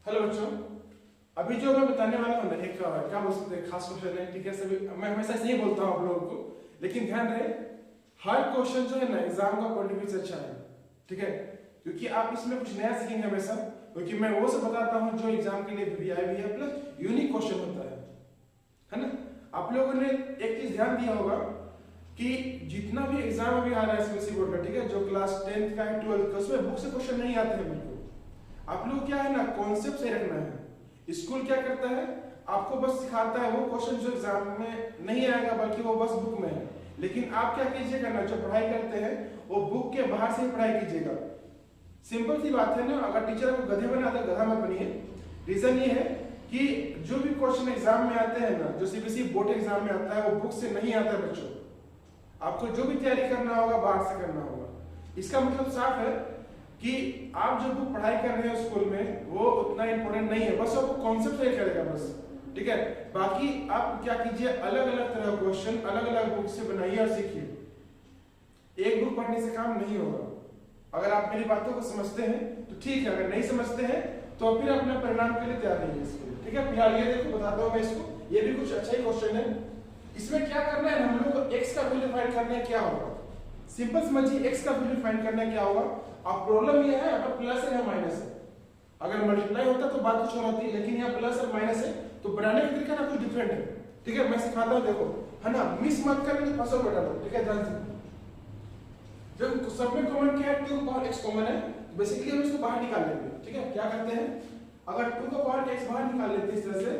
Hello बच्चों, अभी जो मैं बताने वाला हूँ ना एक क्या बोल सकते हैं खास क्वेश्चन है। ठीक है, सभी मैं हमेशा ऐसे ही बोलता हूँ आप लोगों को, लेकिन ध्यान रहे हर क्वेश्चन जो है ना एग्जाम का पॉइंट ऑफ व्यू से अच्छा है। ठीक है, क्योंकि आप इसमें कुछ नया सीखेंगे हमेशा, क्योंकि मैं वो सब बताता हूँ जो एग्जाम के लिए भी आई भी है, प्लस यूनिक क्वेश्चन होता है ना। आप लोगों ने एक चीज ध्यान दिया होगा कि जितना भी एग्जाम अभी आ रहा है एसएससी बोर्ड का, ठीक है, जो क्लास 10th का है 12th का, उसमें बुक से क्वेश्चन नहीं आते हैं बिल्कुल। आप लोग क्या है ना कॉन्सेप्ट से रखना है। स्कूल क्या करता है, आपको बस सिखाता है वो क्वेश्चन जो एग्जाम में नहीं आएगा, बल्कि वो बस बुक में है। लेकिन आप क्या कीजिएगा ना, जो पढ़ाई करते हैं वो बुक के बाहर से ही पढ़ाई कीजिएगा। सिंपल सी बात है ना, अगर टीचर को गधे बनाता है गधा मत बनिए। रीजन ये है कि जो भी क्वेश्चन एग्जाम में आते हैं ना, जो सीबीएसई बोर्ड एग्जाम में आता है वो बुक से नहीं आता है बच्चों। आपको जो भी तैयारी करना होगा बाहर से करना होगा। इसका मतलब साफ है कि आप जो बुक पढ़ाई कर रहे हैं स्कूल में वो उतना इंपॉर्टेंट नहीं है, बस आपको कॉन्सेप्ट क्लियर करेगा बस। ठीक है, बाकी आप क्या कीजिए, अलग अलग तरह का क्वेश्चन अलग अलग बुक से बनाइए और सीखिए। एक बुक पढ़ने से काम नहीं होगा। अगर आप मेरी बातों को समझते हैं तो ठीक है, अगर नहीं समझते हैं तो फिर अपने परिणाम के लिए तैयार रहिए इसके लिए। ठीक है, फिलहाल ये देखो बताता हूँ मैं इसको, ये भी कुछ अच्छा ही क्वेश्चन है। इसमें क्या करना है, हम लोग को x का वैल्यू फाइंड करना है। क्या होगा, सिंपल समझिए, x का वैल्यू फाइंड करना है क्या होगा। अब प्रॉब्लम ये है अगर प्लस है या माइनस है। अगर मल्टीप्लाई होता तो बात कुछ और होती, लेकिन यहाँ प्लस और माइनस है तो बनाने का तरीका ना कुछ डिफरेंट है। ठीक है, मैं सिखाता हूँ, देखो है ना, मिस मत करना कि फंसो बेटा लो। ठीक है, ध्यान से, जब सब में कॉमन क्या है, 2 का पावर x कॉमन है, तो बेसिकली हम इसको बाहर निकाल लेंगे। ठीक है, क्या करते हैं, अगर 2 का पावर x बाहर निकाल लेते हैं इस तरह से,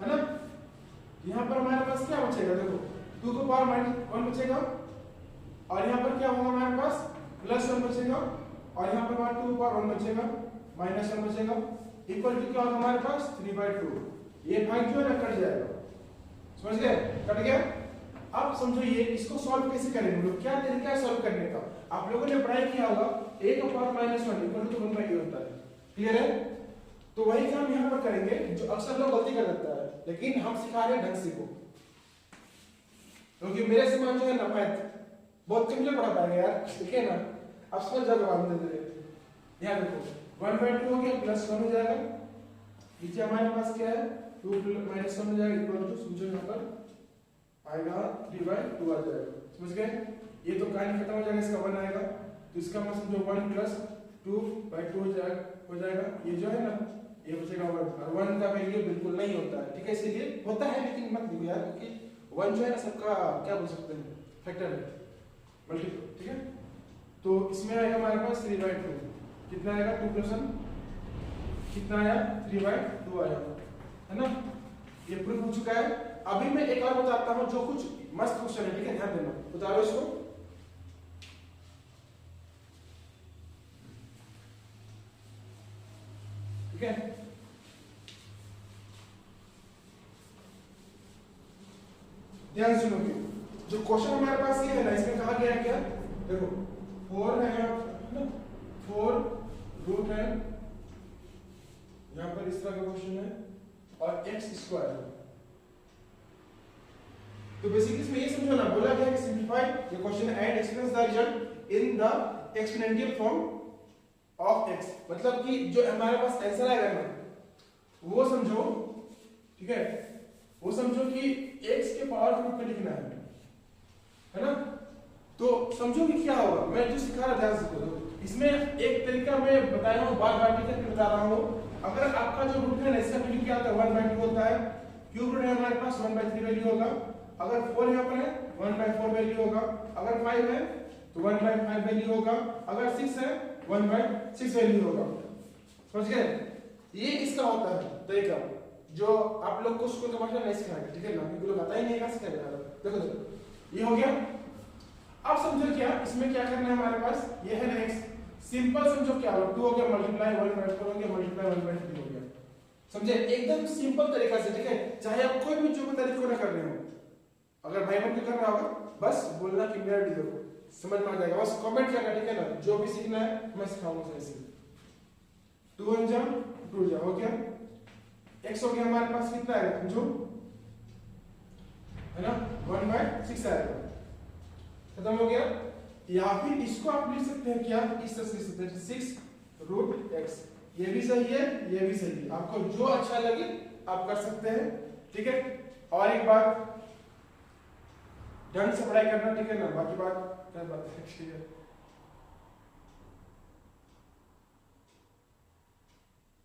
है ना, यहाँ पर हमारे पास क्या बचेगा, देखो 2 का पावर -1 बचेगा, और यहाँ पर क्या होगा हमारे पास +1 बचेगा, और यहाँ पर हमारा 2 का पावर 1 बचेगा, -1 बचेगा, इक्वल टू क्या होगा हमारे पास 3/2। ये भाग जो है ना कट जाएगा, समझ गए, कट गया। अब समझो ये इसको सॉल्व कैसे करेंगे लोग, क्या तरीका है सॉल्व करने का। आप लोगों ने पढ़ाई किया होगा a का पावर -1 इक्वल टू 1/2 होता है। क्लियर है, तो वही काम यहाँ पर करेंगे जो अक्सर लोग गलती कर देता है, लेकिन हम सिखा रहे हैं ढंग से को, क्योंकि मेरे समान जो है ना मैथ बहुत कम लोग पढ़ा पाएंगे यार। ठीक है ना, अब समझ जाओगे बाद में धीरे धीरे। यहाँ देखो 1/2 हो गया, +1 हो जाएगा, नीचे हमारे पास क्या है 2 -1 हो जाएगा, इक्वल टू समझो यहाँ पर आएगा 3/2 आ जाएगा। समझ गए, ये तो कहानी खत्म हो जाएगा, इसका 1 आएगा, तो इसका मतलब समझो 1 + 2/2 हो जाएगा। ये जो है ना ये बचेगा 1, और 1 का वैल्यू बिल्कुल नहीं होता है। ठीक है, इसीलिए होता है लेकिन मत लिखो यार, क्योंकि 1 जो है ना सबका क्या बोल सकते हैं फैक्टर है, मल्टीपल। ठीक है, तो इसमें आएगा हमारे पास 3/2, कितना आएगा 2 + 1 कितना आया 3/2 आया, है ना। ये प्रूफ हो चुका है। अभी मैं एक और बताता हूं जो कुछ मस्त क्वेश्चन है। ठीक है, ध्यान देना, उतारो इसको। ठीक है, ध्यान सुनोगे, जो क्वेश्चन हमारे पास ये है ना, इसमें कहा गया है क्या, देखो 4 है ना, 4 रूट है, यहाँ पर इस तरह का क्वेश्चन है, और x² है। तो बेसिकली इसमें ये समझो ना, बोला गया कि simplify the question and express the result in the exponential form of x। मतलब कि जो हमारे पास आंसर आएगा ना वो समझो, ठीक है, वो समझो कि x के पावर के रूप में लिखना है ना। तो समझो कि क्या होगा, मैं जो सिखा रहा ध्यान से बोलो। इसमें एक तरीका मैं बताया हूँ, बार-बार टीचर बता रहा हूँ। अगर आपका जो रूट है ना इसका वैल्यू क्या होता है 1/2 होता है, क्यूब रूट है हमारे पास 1/3 वैल्यू होगा, अगर 4 यहाँ पर है 1/4 वैल्यू होगा, अगर 5 है तो 1/5 वैल्यू होगा, अगर 6 है 1/6 वैल्यू होगा। समझ गए, ये इसका होता है तरीका जो आप लोग को स्कूल का मास्टर नहीं सिखाएगा। ठीक है ना, क्योंकि लोग आता ही नहीं, कहाँ सिखाएगा। देखो देखो ये हो गया। अब समझो क्या इसमें क्या करना है हमारे पास, ये है ना x, सिंपल समझो क्या होगा 2 हो गया मल्टीप्लाई 1/4 हो गया मल्टीप्लाई 1/3 हो गया। समझे, एकदम सिंपल तरीका से। ठीक है, चाहे आप कोई भी जो भी तरीके ना कर रहे हो, अगर भाई बहन कर रहा होगा बस बोलना कि मेरा वीडियो को समझ में आ जाएगा, बस कमेंट करना। ठीक है ना, जो भी सीखना है मैं सिखाऊंगा सही से। 2 1 जा 2 जा हो गया, x हो गया हमारे पास कितना है समझो, है ना 1/6 आएगा, खत्म हो गया। या फिर इसको आप लिख सकते हैं क्या, इस तरह से लिख सकते हैं 6 √x ये भी सही है, ये भी सही है, आपको जो अच्छा लगे आप कर सकते हैं, ठीक है। और एक बात, ढंग से पढ़ाई करना, ठीक है ना, बाकी बात क्या बात है, ठीक है।